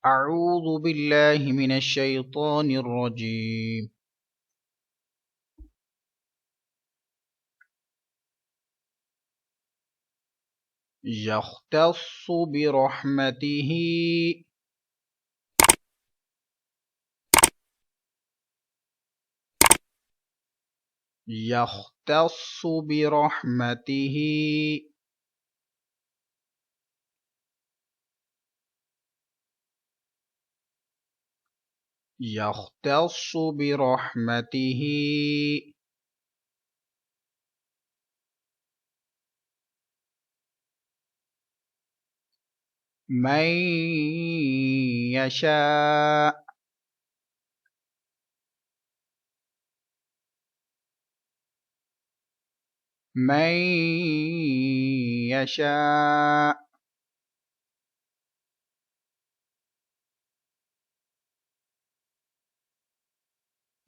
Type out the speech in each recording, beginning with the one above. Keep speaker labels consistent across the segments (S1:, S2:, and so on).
S1: أعوذ بالله من الشيطان الرجيم. يختص برحمته يختص برحمته يختص برحمته من يشاء من يشاء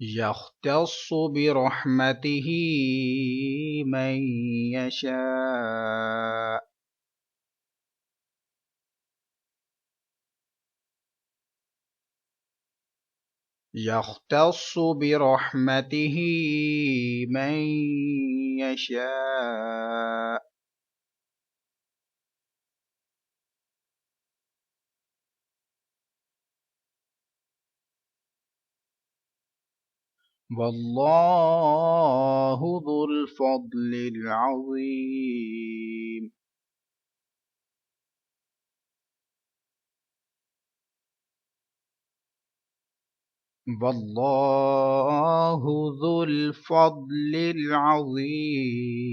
S1: يختص برحمته من يشاء يختص برحمته من يشاء والله ذو الفضل العظيم. والله ذو الفضل العظيم.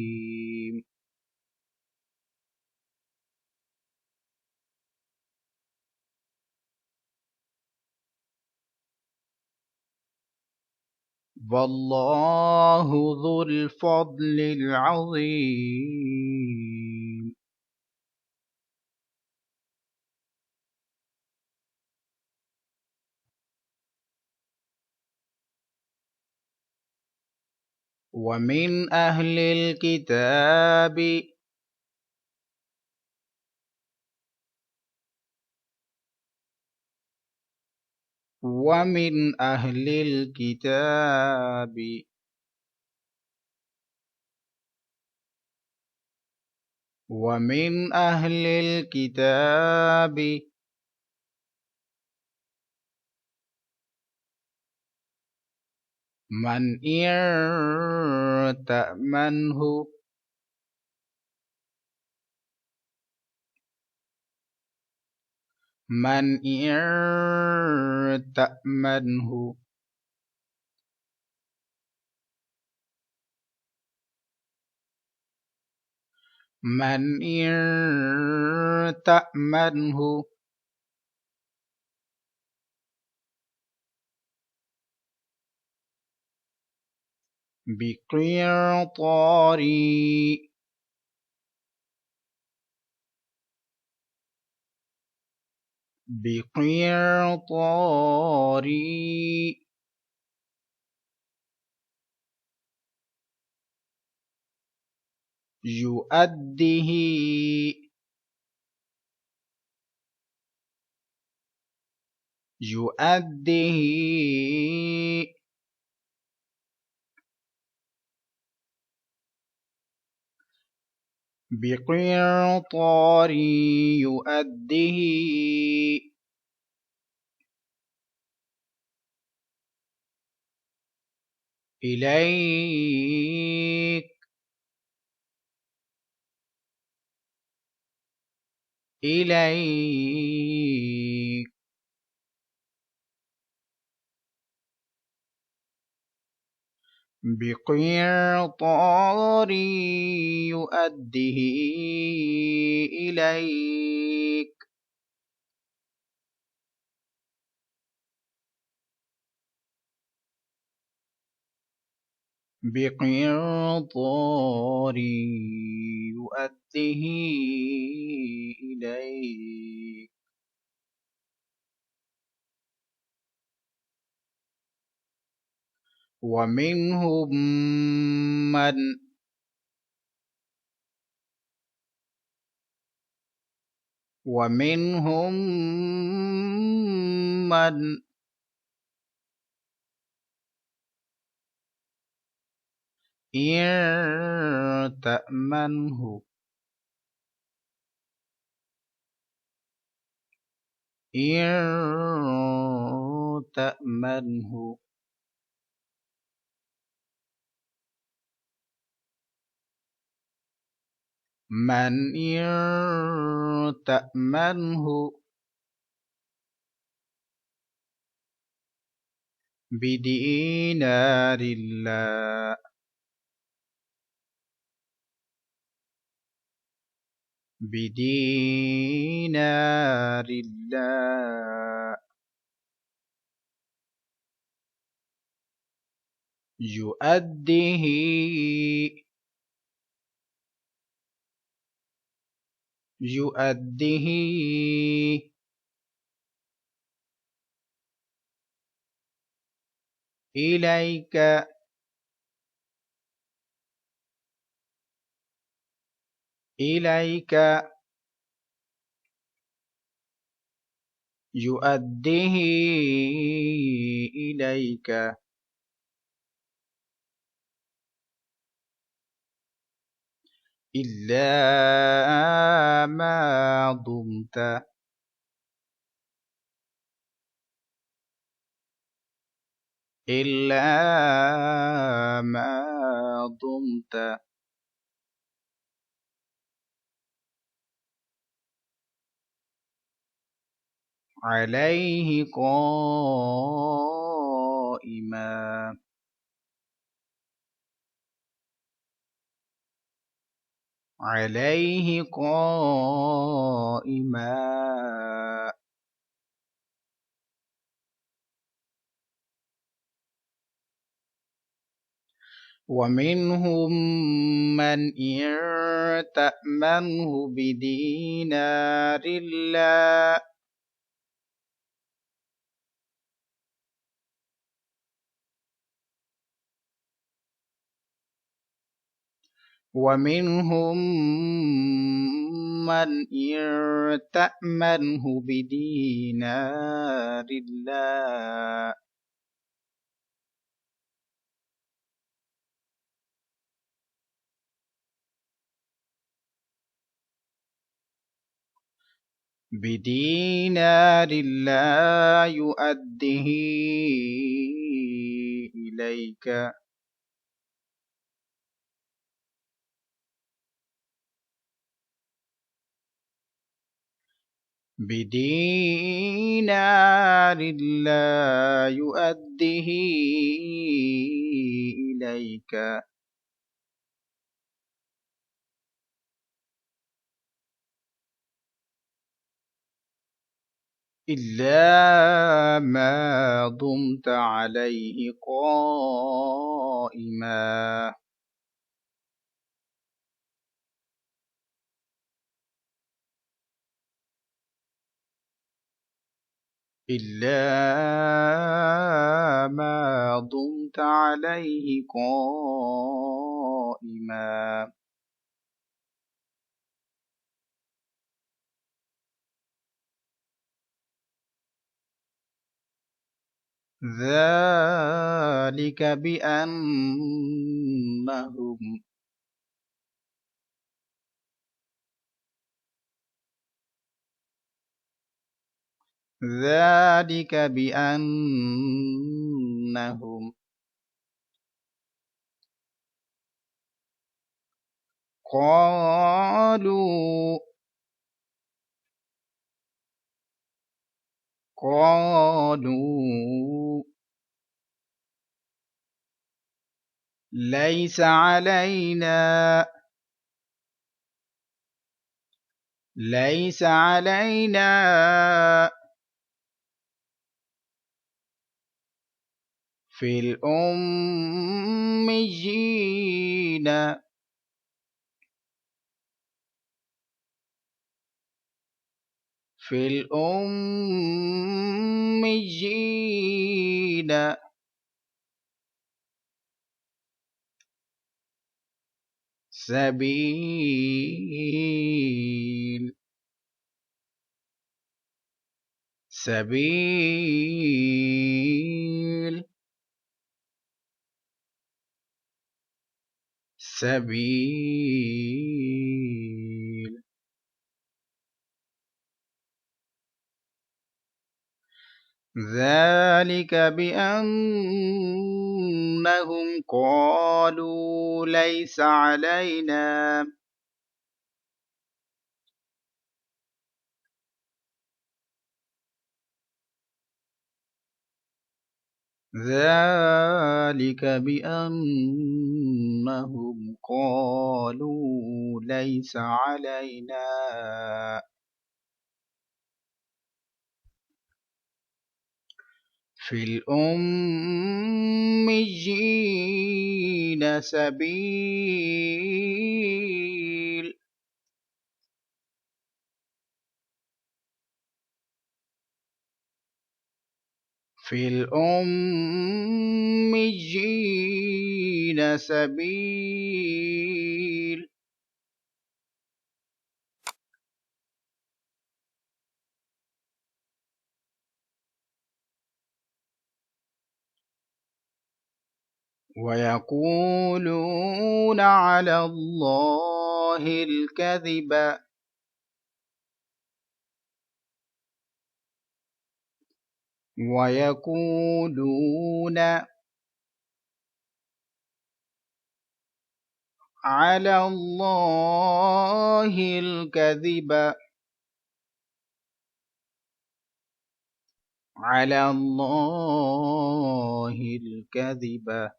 S1: والله ذو الفضل العظيم. ومن أهل الكتاب ومن أهل الكتاب ومن أهل الكتاب من إن تأمنه من إن تأمنه من إن تأمنه بقنطار بقنطار يؤده يؤده بقنطار يؤده إليك إليك بقنطار يؤده إليك بقنطار يؤده إليك ومنهم من ومنهم من إن تأمنه إن تأمنه من إن تأمنه بدينار لا بدينار لا يؤديه يؤديه إليك إليك يؤديه إليك إلا ما دمت إلا ما دمت عليه قائما عليه قائما ومنهم من إن تأمنه بدينار لا ومنهم من إن تأمنه بدينار لا بدينار لا يؤديه إليك بدينار لا يؤديه إليك إلا ما دمت عليه قائما إلا ما دمت عليه قائما ذلك بأنهم ذلك بأنهم قالوا قالوا ليس علينا ليس علينا في الأميين في الأميين سبيل سبيل سبيل ذلك بأنهم قالوا ليس علينا ذلك بأنهم قالوا ليس علينا في الأميين سبيل في الأميين سبيل ويقولون على الله الكذب ويقولون على الله الكذب على الله الكذب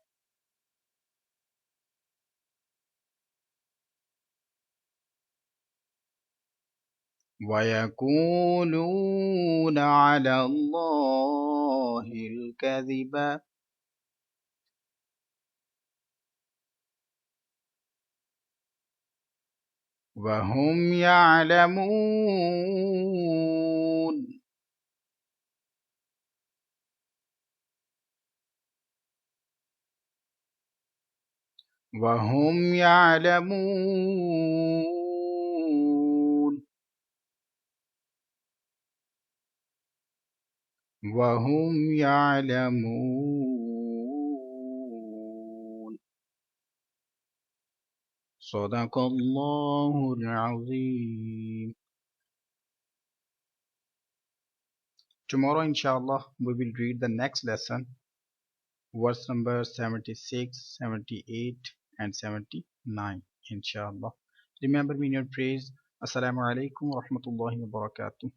S1: ويقولون على الله الكذب وهم يعلمون وهم يعلمون وهم يعلمون صدق الله العظيم. Tomorrow, inshallah, we will read the next lesson, verse number 76, 78, and 79, inshallah. Remember me in your praise. Assalamu alaikum wa rahmatullahi wa barakatuh.